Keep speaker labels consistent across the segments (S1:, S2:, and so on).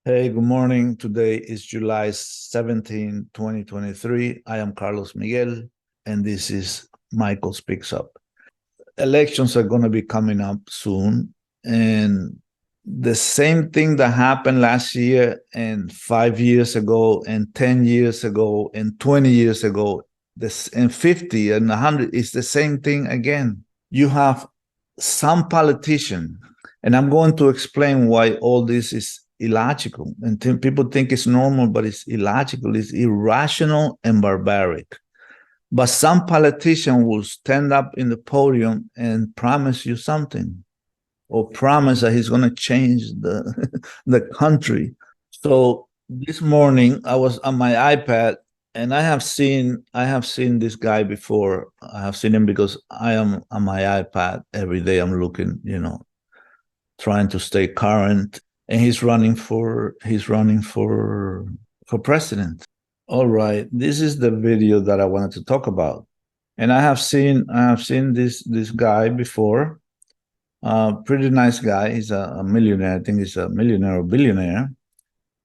S1: Hey, good morning. Today is July 17, 2023. I am Carlos Miguel, and this is Michael Speaks Up. Elections are going to be coming up soon, and the same thing that happened last year and 5 years ago and 10 years ago and 20 years ago, and 50 and 100 is the same thing again. You have some politician, and I'm going to explain why all this is illogical. And people think it's normal, but it's illogical, it's irrational and barbaric. But some politician will stand up in the podium and promise you something, or promise that he's going to change the the country. So this morning I was on my iPad, and I have seen this guy before. I have seen him because I am on my iPad every day. I'm looking, trying to stay current. And he's running for president. All right, this is the video that I wanted to talk about. And I have seen this guy before. Pretty nice guy. He's a millionaire. I think he's a millionaire or billionaire.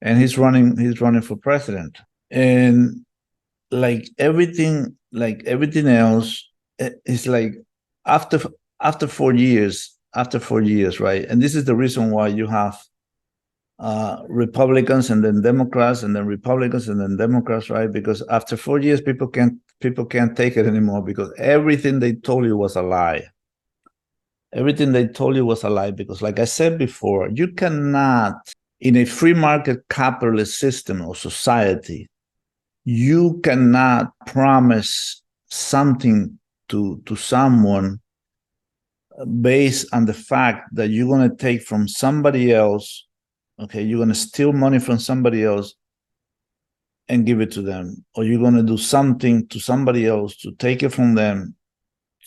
S1: And he's running for president. And like everything else, it's like after 4 years, right? And this is the reason why you have Republicans and then Democrats and then Republicans and then Democrats, right? Because after 4 years, people can't take it anymore, because everything they told you was a lie. Everything they told you was a lie, because like I said before, you cannot, in a free market capitalist system or society, you cannot promise something to someone based on the fact that you're going to take from somebody else. Okay, you're going to steal money from somebody else and give it to them, or you're going to do something to somebody else to take it from them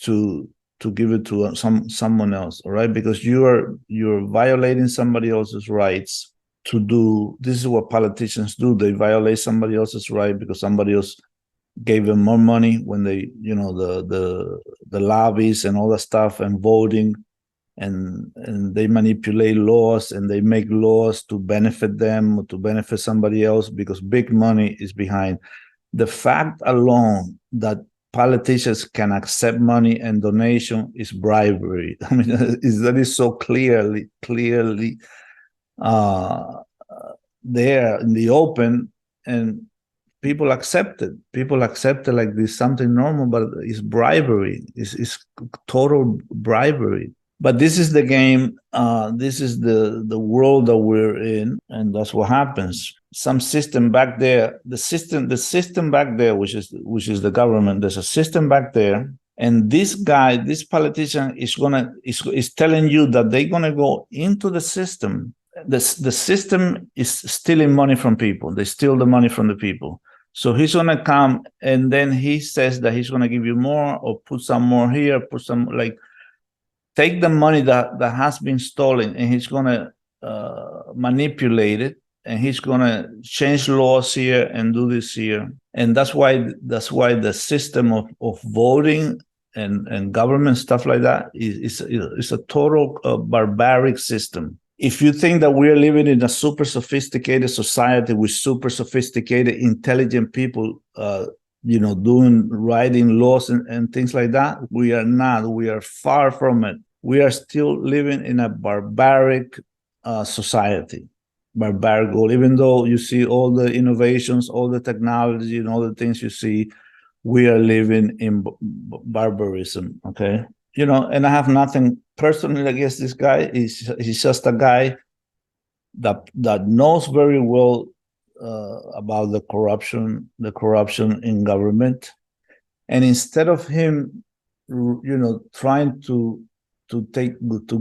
S1: to give it to someone else, all right? Because you're violating somebody else's rights to do. This is what politicians do. They violate somebody else's right because somebody else gave them more money when they, the lobbies and all that stuff and voting. And they manipulate laws, and they make laws to benefit them or to benefit somebody else because big money is behind. The fact alone that politicians can accept money and donation is bribery. I mean, that is so clearly there in the open, and people accept it. People accept it like this something normal, but it's bribery. It's total bribery. But this is the game. This is the world that we're in, and that's what happens. Some system back there, the system back there, which is the government. There's a system back there, and this guy, this politician, is telling you that they're gonna go into the system. The system is stealing money from people. They steal the money from the people. So he's gonna come, and then he says that he's gonna give you more, or put some more here, put some, like, take the money that has been stolen, and he's going to manipulate it, and he's going to change laws here and do this here. And that's why the system of voting and government stuff like that is a total barbaric system. If you think that we're living in a super sophisticated society with super sophisticated, intelligent people, writing laws and things like that, we are not. We are far from it. We are still living in a barbaric society, barbaric world. Even though you see all the innovations, all the technology, and all the things you see, we are living in barbarism. Okay, and I have nothing personally against this guy. He's just a guy that knows very well about the corruption in government, and instead of him, trying to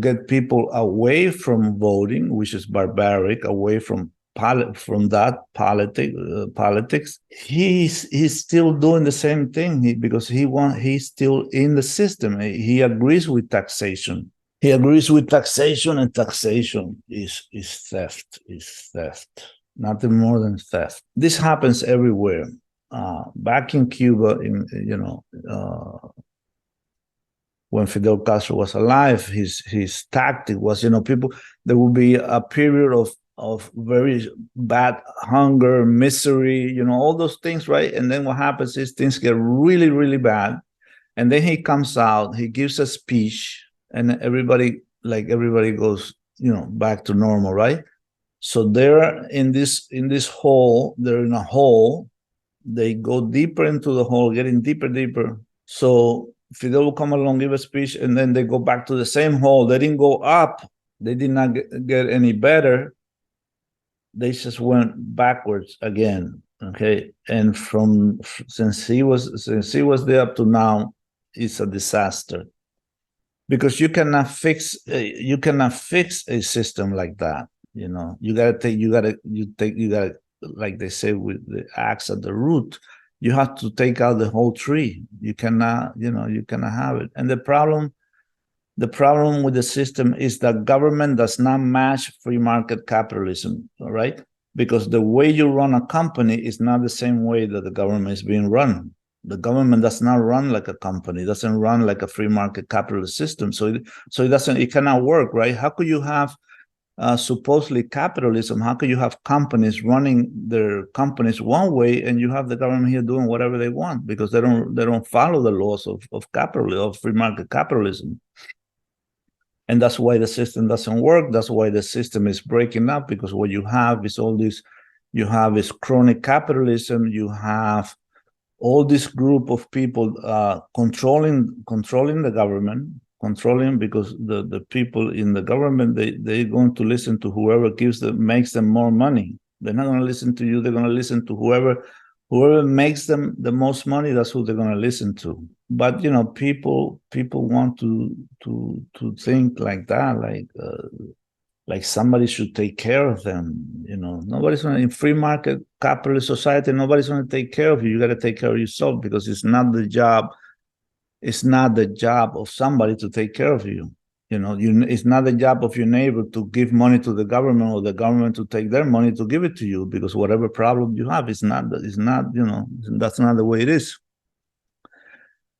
S1: get people away from voting, which is barbaric, away from that politics, he's still doing the same thing, because he's still in the system. He agrees with taxation. He agrees with taxation, and taxation is theft. Is theft. Nothing more than theft. This happens everywhere. Back in Cuba, when Fidel Castro was alive, his tactic was, there would be a period of very bad hunger, misery, you know, all those things, right? And then what happens is things get really, really bad. And then he comes out, he gives a speech, and everybody goes, you know, back to normal, right? So they're in this hole, they're in a hole, they go deeper into the hole, getting deeper. So Fidel will come along, give a speech, and then they go back to the same hole. They didn't go up, they did not get any better. They just went backwards again. Okay. And since he was there up to now, it's a disaster. Because you cannot fix a system like that. You know, you gotta like they say with the axe at the root, you have to take out the whole tree. You cannot have it. And the problem with the system is that government does not match free market capitalism, all right? Because the way you run a company is not the same way that the government is being run. The government does not run like a company, doesn't run like a free market capitalist system. So it cannot work, right? How could you have supposedly capitalism? How could you have companies running their companies one way and you have the government here doing whatever they want? Because they don't follow the laws of capitalism, of free market capitalism. And that's why the system doesn't work. That's why the system is breaking up, because what you have is you have is chronic capitalism. You have all this group of people controlling the government, because the people in the government, they're going to listen to whoever makes them more money. They're not going to listen to you. They're going to listen to whoever makes them the most money. That's who they're going to listen to. But you know, people want to think like that, like somebody should take care of them. You know, nobody's going to, in free market capitalist society, nobody's going to take care of you. You got to take care of yourself, because it's not the job of somebody to take care of you. You know, it's not the job of your neighbor to give money to the government, or the government to take their money to give it to you, because whatever problem you have, it's not, you know, that's not the way it is.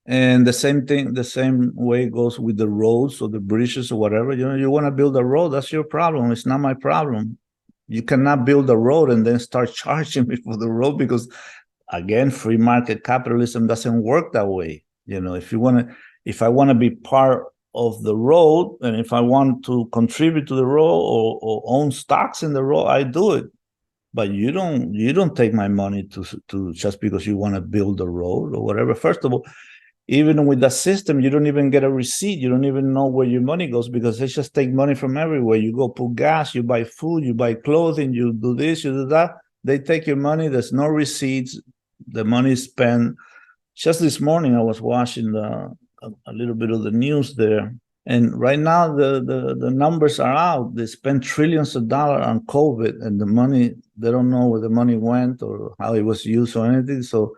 S1: And the same way it goes with the roads or the bridges or whatever. You know, you want to build a road, that's your problem. It's not my problem. You cannot build a road and then start charging me for the road, because again, free market capitalism doesn't work that way. You know, if I want to be part of the road, and if I want to contribute to the road or own stocks in the road, I do it. But you don't take my money to just because you want to build a road or whatever. First of all, even with that system, you don't even get a receipt. You don't even know where your money goes, because they just take money from everywhere. You go put gas, you buy food, you buy clothing, you do this, you do that. They take your money. There's no receipts. The money is spent. Just this morning, I was watching a little bit of the news there. And right now, the numbers are out. They spent trillions of dollars on COVID, and the money, they don't know where the money went or how it was used or anything. So,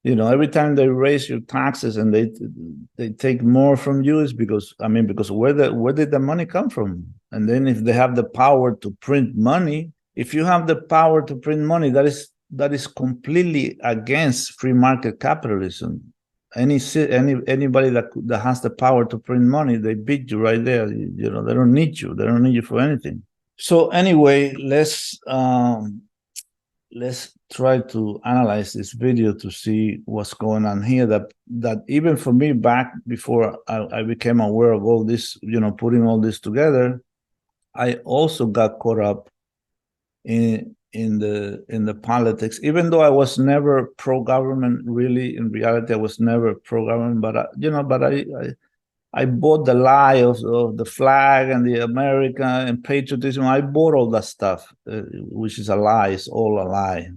S1: you know, every time they raise your taxes and they take more from you, is because where did the money come from? And then if they have the power to print money, if you have the power to print money, that is completely against free market capitalism. Anybody that has the power to print money, they beat you right there. You know, they don't need you. They don't need you for anything. So anyway, let's try to analyze this video to see what's going on here. That even for me, back before I became aware of all this, you know, putting all this together, I also got caught up in the politics, even though I was never pro-government. Really, in reality, I was never pro-government. But I bought the lie of the flag and the America and patriotism. I bought all that stuff, which is a lie. It's all a lie.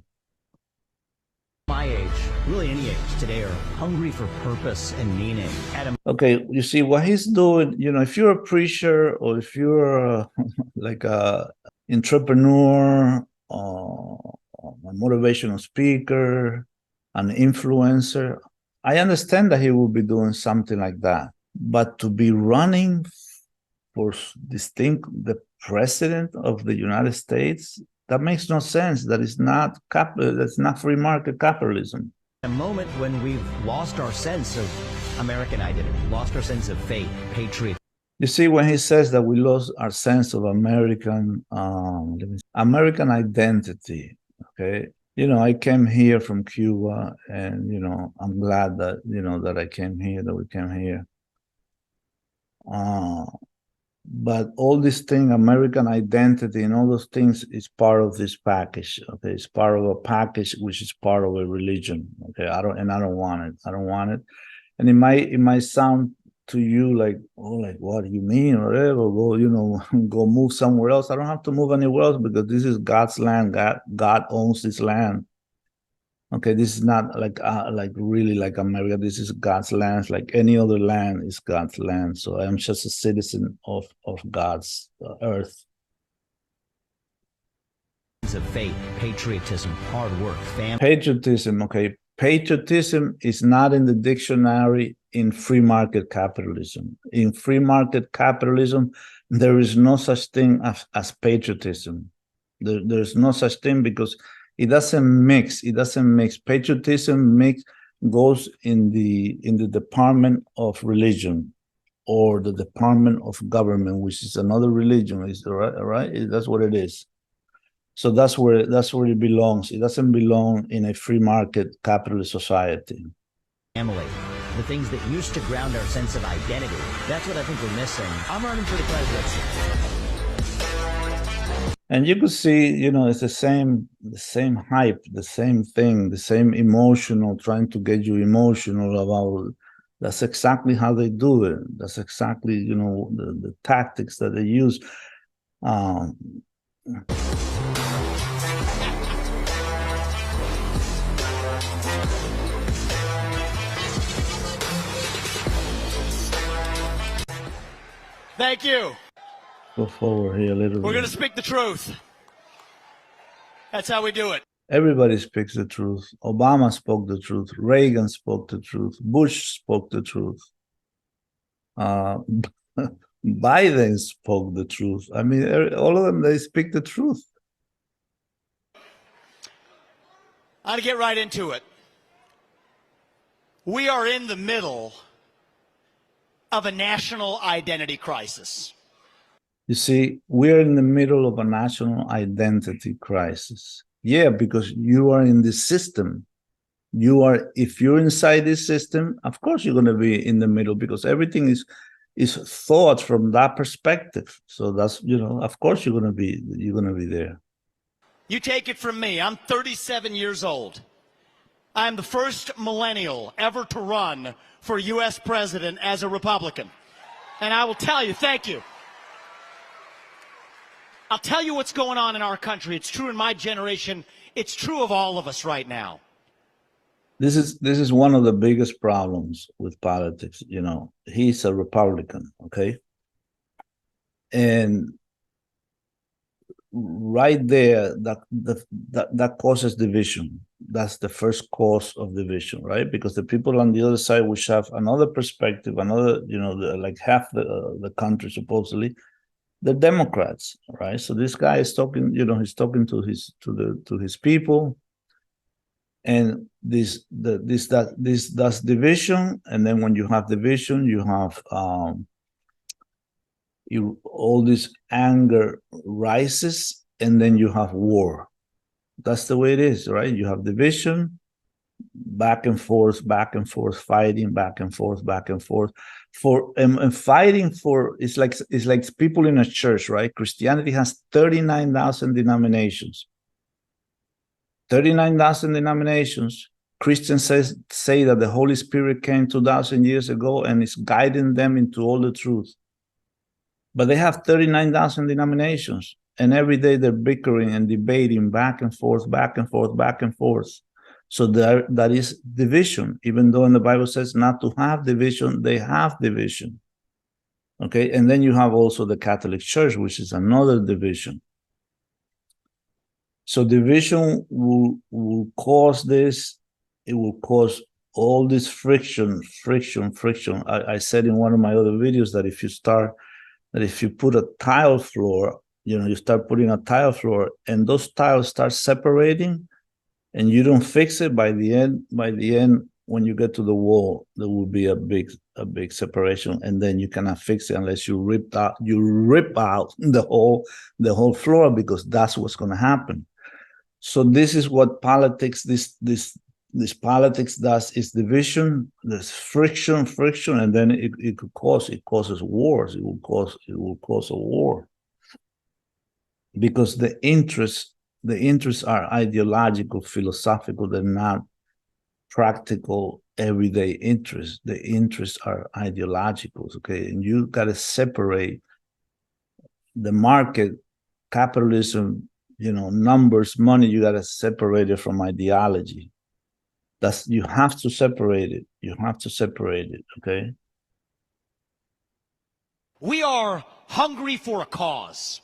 S2: My age, really any age today, are hungry for purpose and meaning.
S1: Okay, you see what he's doing. You know, if you're a preacher, or if you're like a entrepreneur, a motivational speaker, an influencer, I understand that he will be doing something like that. But to be running for the president of the United States, that makes no sense. That is not that's not free market capitalism.
S2: A moment when we've lost our sense of American identity, lost our sense of faith, patriotism.
S1: You see, when he says that we lost our sense of American American identity, okay? I came here from Cuba, and I'm glad that that I came here, that we came here. But all this thing, American identity and all those things, is part of this package. Okay, it's part of a package which is part of a religion. Okay, I don't want it. I don't want it. And it might sound to you like, oh, like, what do you mean, or whatever? Go, go move somewhere else. I don't have to move anywhere else, because this is God's land. God owns this land. Okay, this is not like really like America. This is God's land. Like any other land is God's land. So I'm just a citizen of God's earth.
S2: Of faith, patriotism, hard work, family.
S1: Patriotism, okay. Patriotism is not in the dictionary in free market capitalism. In free market capitalism, there is no such thing as patriotism. There's no such thing, because it doesn't mix. It doesn't mix. Patriotism goes in the department of religion, or the department of government, which is another religion. Is right? That's what it is. So that's where it belongs. It doesn't belong in a free market capitalist society.
S2: Family, the things that used to ground our sense of identity. That's what I think we're missing. I'm running for the presidency.
S1: And you could see, it's the same hype, the same thing, the same emotional, trying to get you emotional about. That's exactly how they do it. That's exactly, the tactics that they use.
S3: Thank you.
S1: Go forward here a little bit.
S3: We're going to speak the truth. That's how we do it.
S1: Everybody speaks the truth. Obama spoke the truth. Reagan spoke the truth. Bush spoke the truth. Biden spoke the truth. I mean, all of them, they speak the truth.
S3: I'll get right into it. We are in the middle of a national identity crisis.
S1: You see, we're in the middle of a national identity crisis. Yeah, because you are in this system. If you're inside this system, of course you're going to be in the middle, because everything is thought from that perspective. So that's, of course you're going to be there.
S3: You take it from me. I'm 37 years old. I'm the first millennial ever to run for U.S. president as a Republican. And I will tell you, thank you. I'll tell you what's going on in our country. It's true in my generation. It's true of all of us right now.
S1: This is one of the biggest problems with politics. He's a Republican, okay? And right there, that causes division. That's the first cause of division, right? Because the people on the other side, which have another perspective, another, like half the country supposedly, the Democrats, right? So this guy is talking, he's talking to his people, and this does division. And then when you have division, you have all this anger rises, and then you have war. That's the way it is, right? You have division, back and forth, fighting, back and forth, and fighting for. It's like people in a church, right? Christianity has 39,000 denominations. 39,000 denominations. Christians say that the Holy Spirit came 2,000 years ago and is guiding them into all the truth. But they have 39,000 denominations, and every day they're bickering and debating back and forth. So that is division, even though in the Bible says not to have division, they have division. Okay, and then you have also the Catholic Church, which is another division. So division will cause this. It will cause all this friction. I said in one of my other videos that if you put a tile floor, you start putting a tile floor, and those tiles start separating, and you don't fix it, by the end, when you get to the wall, there will be a big separation, and then you cannot fix it unless you rip out the whole floor, because that's what's going to happen. So this is what politics, this politics does, is division. There's friction, and then it causes wars. It will cause a war, because the interests are ideological, philosophical. They're not practical, everyday interests. The interests are ideological. Okay, and you got to separate the market capitalism, numbers, money. You got to separate it from ideology. You have to separate it. Okay.
S3: We are hungry for a cause.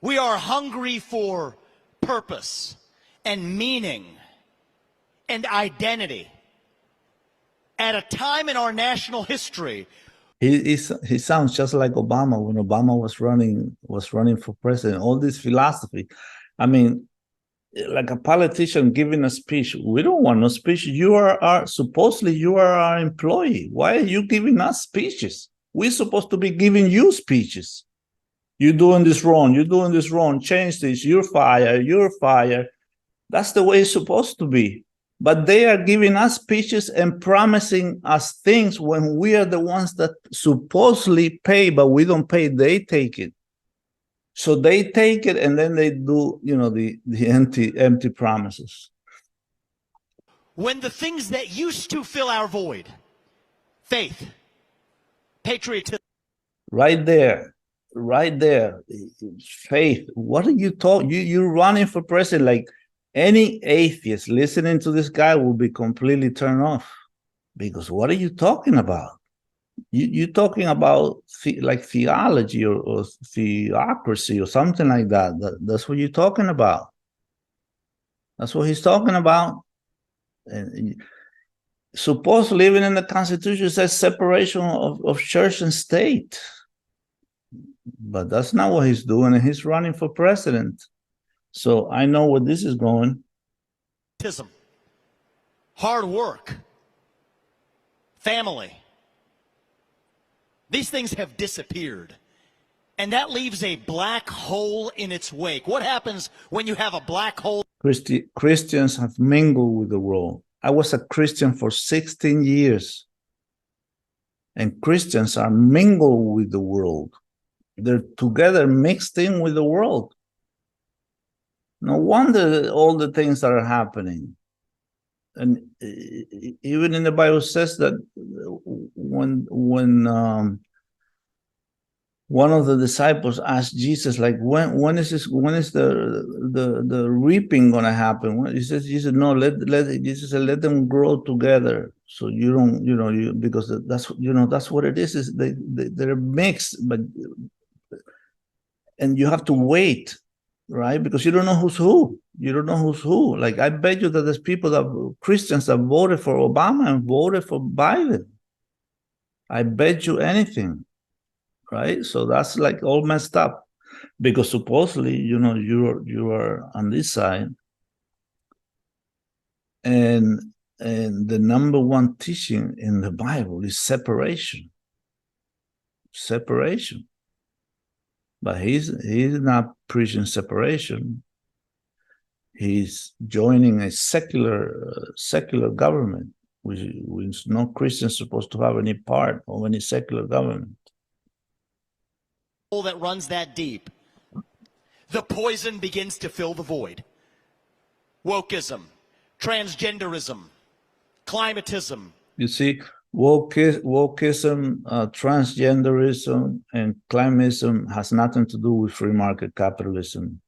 S3: We are hungry for purpose and meaning and identity. At a time in our national history,
S1: he sounds just like Obama when Obama was running for president. All this philosophy. I mean, like a politician giving a speech. We don't want no speech. Supposedly you are our employee. Why are you giving us speeches? We're supposed to be giving you speeches. You're doing this wrong. Change this. You're fired. That's the way it's supposed to be. But they are giving us speeches and promising us things when we are the ones that supposedly pay, but we don't pay. They take it. So they take it, and then they do, the empty promises.
S3: When the things that used to fill our void, faith, patriotism.
S1: Right there, faith. What are you talking? You're running for president. Like any atheist listening to this guy will be completely turned off, because what are you talking about? You're talking about like theology or theocracy or something like that. That's what you're talking about. That's what he's talking about. And supposedly, even in the Constitution, says separation of church and state. But that's not what he's doing, and he's running for president. So I know where this is going.
S3: Hard work, family. These things have disappeared, and that leaves a black hole in its wake. What happens when you have a black hole?
S1: Christians have mingled with the world. I was a Christian for 16 years, and Christians are mingled with the world. They're together, mixed in with the world. No wonder all the things that are happening. And even in the Bible says that when one of the disciples asked Jesus, like, when is the reaping going to happen? He says, Jesus, no, Jesus said, let them grow together. So you don't, because that's what it is they're mixed, and you have to wait, right? Because you don't know who's who. Like, I bet you that there's Christians that voted for Obama and voted for Biden. I bet you anything, right? So that's like all messed up, because supposedly, you are on this side, and the number one teaching in the Bible is separation. But he's not preaching separation. He's joining a secular government, which no Christian is supposed to have any part of any secular government.
S3: That runs that deep, the poison begins to fill the void. Wokeism, transgenderism, climatism.
S1: You see, wokeism, transgenderism, and climatism has nothing to do with free market capitalism.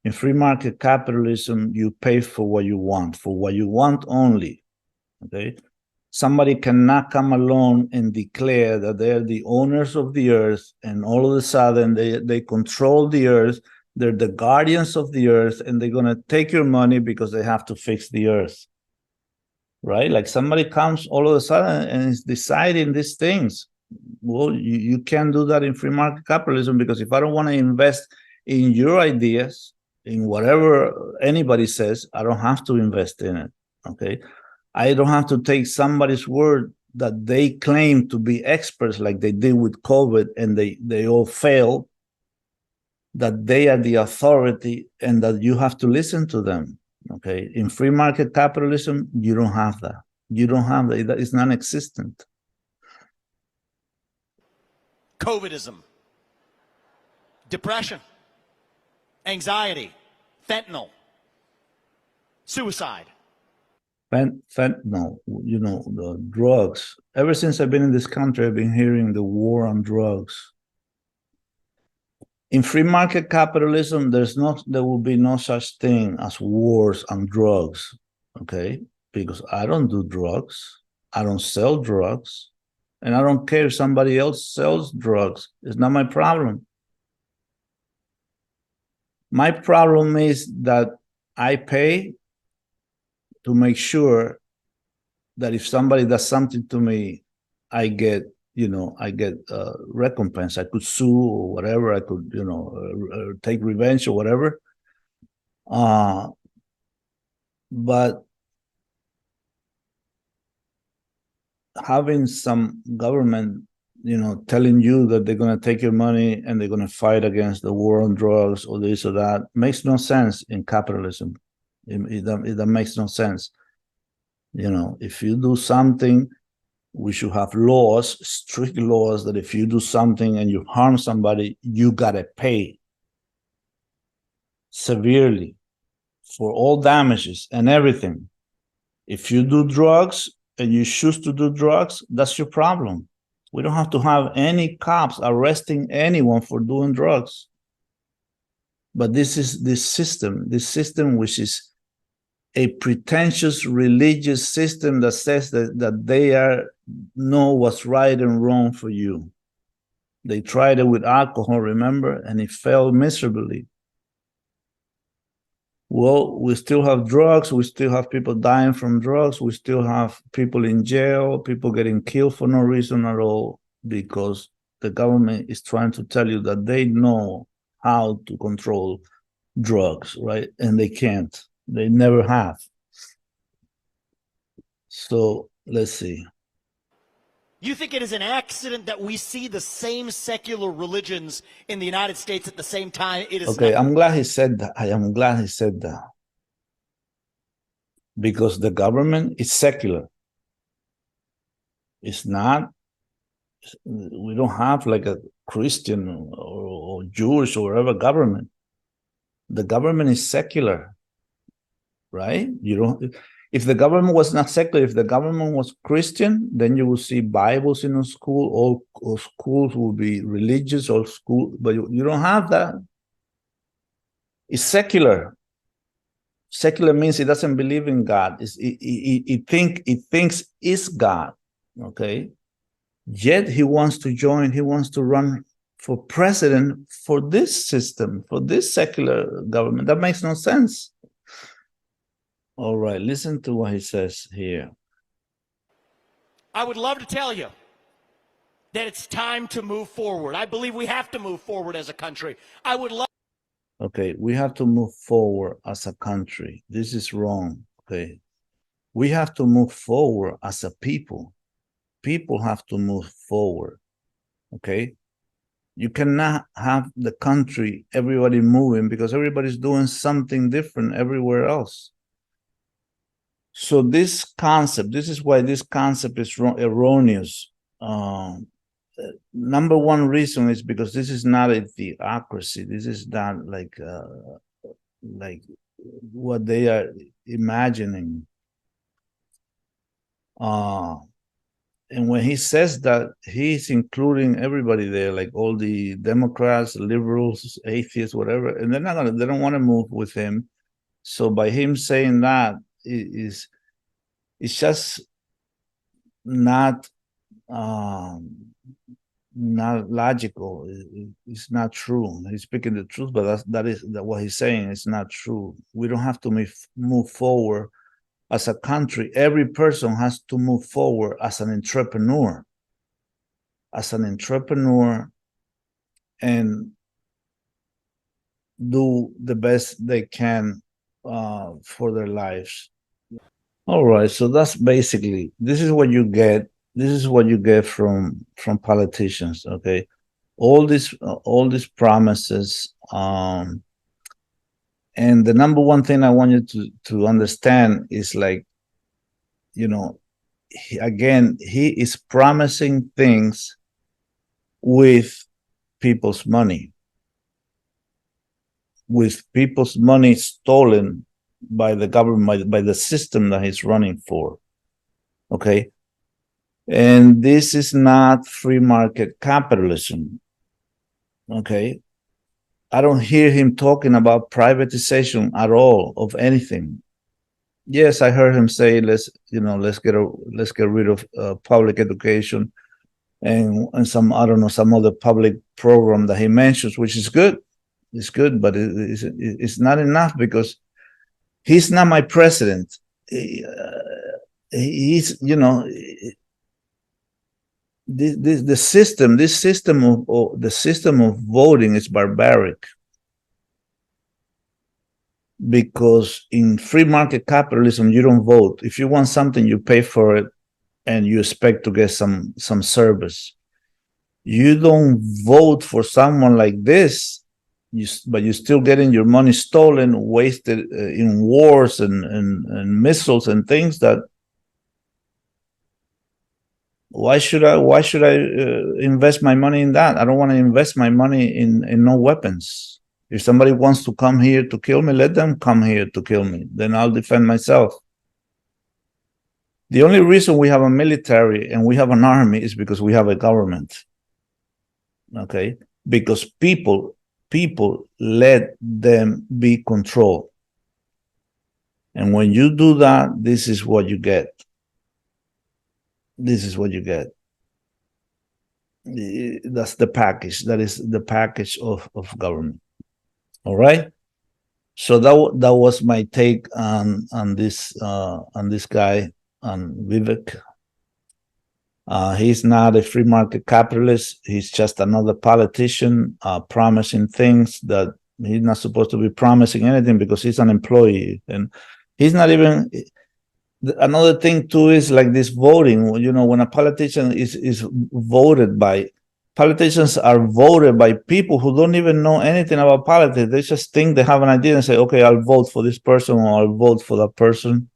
S1: In free market capitalism, you pay for what you want only. Okay, somebody cannot come along and declare that they're the owners of the earth, and all of a sudden they control the earth. They're the guardians of the earth, and they're going to take your money because they have to fix the earth. Right? Like somebody comes all of a sudden and is deciding these things. Well, you can't do that in free market capitalism, because if I don't want to invest in your ideas, in whatever anybody says, I don't have to invest in it. Okay? I don't have to take somebody's word that they claim to be experts, like they did with COVID, and they all failed, that they are the authority and that you have to listen to them. Okay, in free market capitalism, you don't have that. You don't have that. It's non-existent.
S3: COVIDism, depression, anxiety, fentanyl, suicide.
S1: Fentanyl, the drugs. Ever since I've been in this country, I've been hearing the war on drugs. In free market capitalism, there will be no such thing as wars on drugs, okay? Because I don't do drugs, I don't sell drugs, and I don't care if somebody else sells drugs. It's not my problem. My problem is that I pay to make sure that if somebody does something to me, I get recompense. I could sue or whatever. I could, take revenge or whatever. But having some government, telling you that they're going to take your money and they're going to fight against the war on drugs or this or that makes no sense in capitalism. It makes no sense. If you do something, we should have laws, strict laws, that if you do something and you harm somebody, you gotta pay severely for all damages and everything. If you do drugs and you choose to do drugs, that's your problem. We don't have to have any cops arresting anyone for doing drugs. But this system which is a pretentious religious system that says that they know what's right and wrong for you. They tried it with alcohol, remember, and it failed miserably. Well, we still have drugs, we still have people dying from drugs, we still have people in jail, people getting killed for no reason at all, because the government is trying to tell you that they know how to control drugs, right? And they can't. They never have. So let's see.
S3: You think it is an accident that we see the same secular religions in the United States at the same time? It is
S1: okay.
S3: not.
S1: I'm glad he said that. I am glad he said that, because the government is secular. It's not. We don't have like a Christian or Jewish or whatever government. The government is secular. Right? If the government was not secular, if the government was Christian, then you will see Bibles in a school. All schools will be religious, or school, but you don't have that. It's secular. Secular means it doesn't believe in God. It thinks it's God. Okay. Yet he wants to join. He wants to run for president for this system, for this secular government. That makes no sense. All right, listen to what he says here.
S3: I would love to tell you that it's time to move forward. I believe we have to move forward as a country. I would love.
S1: Okay, we have to move forward as a country. This is wrong. Okay, we have to move forward as a people. People have to move forward. Okay, you cannot have the country, everybody moving, because everybody's doing something different everywhere else. So this concept, this is why this concept is erroneous. Number one reason is because this is not a theocracy. This is not like what they are imagining. And when he says that, he's including everybody there, like all the Democrats, liberals, atheists, whatever, and they don't want to move with him. So by him saying that, it's just not logical. It's not true. He's speaking the truth, but that is what he's saying. It's not true. We don't have to move forward as a country. Every person has to move forward as an entrepreneur. And do the best they can for their lives. All right, so that's basically, this is what you get this is what you get from politicians. Okay, all these promises. And the number one thing I want you to understand is, like, you know, he is promising things with people's money, stolen by the government, by the system that he's running for. Okay. And this is not free market capitalism. Okay. I don't hear him talking about privatization at all of anything. Yes, I heard him say, let's get rid of public education and some, I don't know, some other public program that he mentions, which is good. It's good, but it's not enough, because he's not my president. He's, the system of voting is barbaric, because in free market capitalism you don't vote. If you want something, you pay for it and you expect to get some service. You don't vote for someone like this, but you're still getting your money stolen, wasted in wars and missiles and things that. Why should I invest my money in that? I don't want to invest my money in no weapons. If somebody wants to come here to kill me, let them come here to kill me. Then I'll defend myself. The only reason we have a military and we have an army is because we have a government. Okay? Because people let them be controlled. And when you do that, this is what you get. This is what you get. That's the package. That is the package of government. All right. So that was my take on this guy, on Vivek. He's not a free market capitalist. He's just another politician promising things that he's not supposed to be promising anything, because he's an employee, and he's not even. Another thing too is like this voting. When a politician is voted by, politicians are voted by people who don't even know anything about politics. They just think they have an idea and say, okay, I'll vote for this person or I'll vote for that person.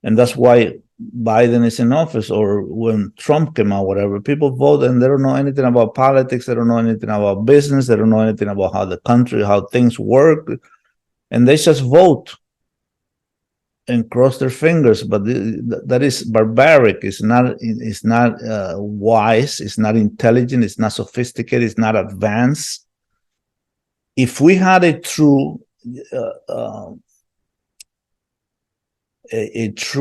S1: And that's why Biden is in office, or when Trump came out, whatever. People vote and they don't know anything about politics. They don't know anything about business. They don't know anything about how things work. And they just vote and cross their fingers. But that is barbaric. It's not wise. It's not intelligent. It's not sophisticated. It's not advanced. If we had a true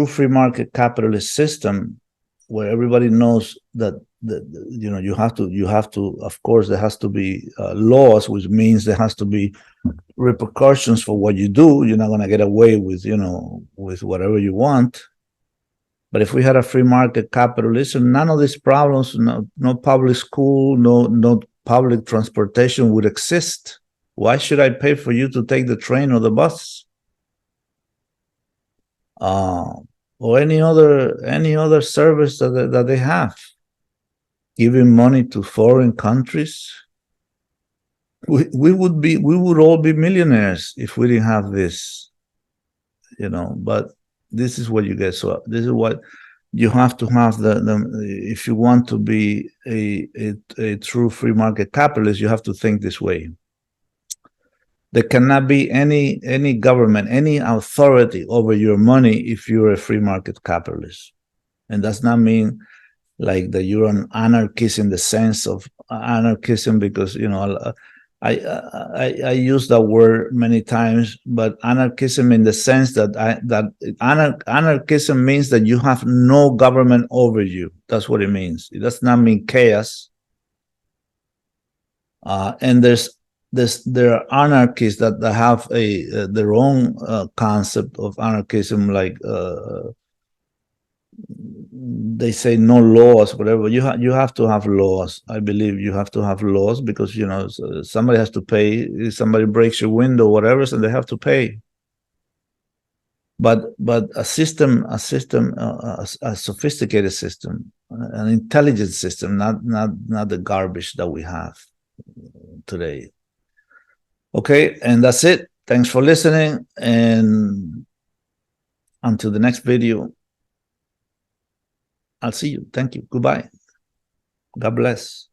S1: free market capitalist system where everybody knows that you have to, of course, there has to be laws, which means there has to be repercussions for what you do. You're not going to get away with whatever you want. But if we had a free market capitalism, none of these problems, no public school, no public transportation would exist. Why should I pay for you to take the train or the bus? Or any other service that they have? Giving money to foreign countries. We would all be millionaires if we didn't have this, but this is what you get. So this is what you have to have if you want to be a true free market capitalist, you have to think this way. There cannot be any government, any authority over your money if you're a free market capitalist. And does not mean like that you're an anarchist in the sense of anarchism, because I use that word many times, but anarchism in the sense that anarchism means that you have no government over you. That's what it means. It does not mean chaos. And there are anarchists that have their own concept of anarchism, like they say no laws, whatever. You have to have laws. I believe you have to have laws because somebody has to pay. If somebody breaks your window, whatever, so they have to pay. But a sophisticated system, an intelligent system, not the garbage that we have today. Okay, and that's it. Thanks for listening, and until the next video, I'll see you. Thank you. Goodbye. God bless.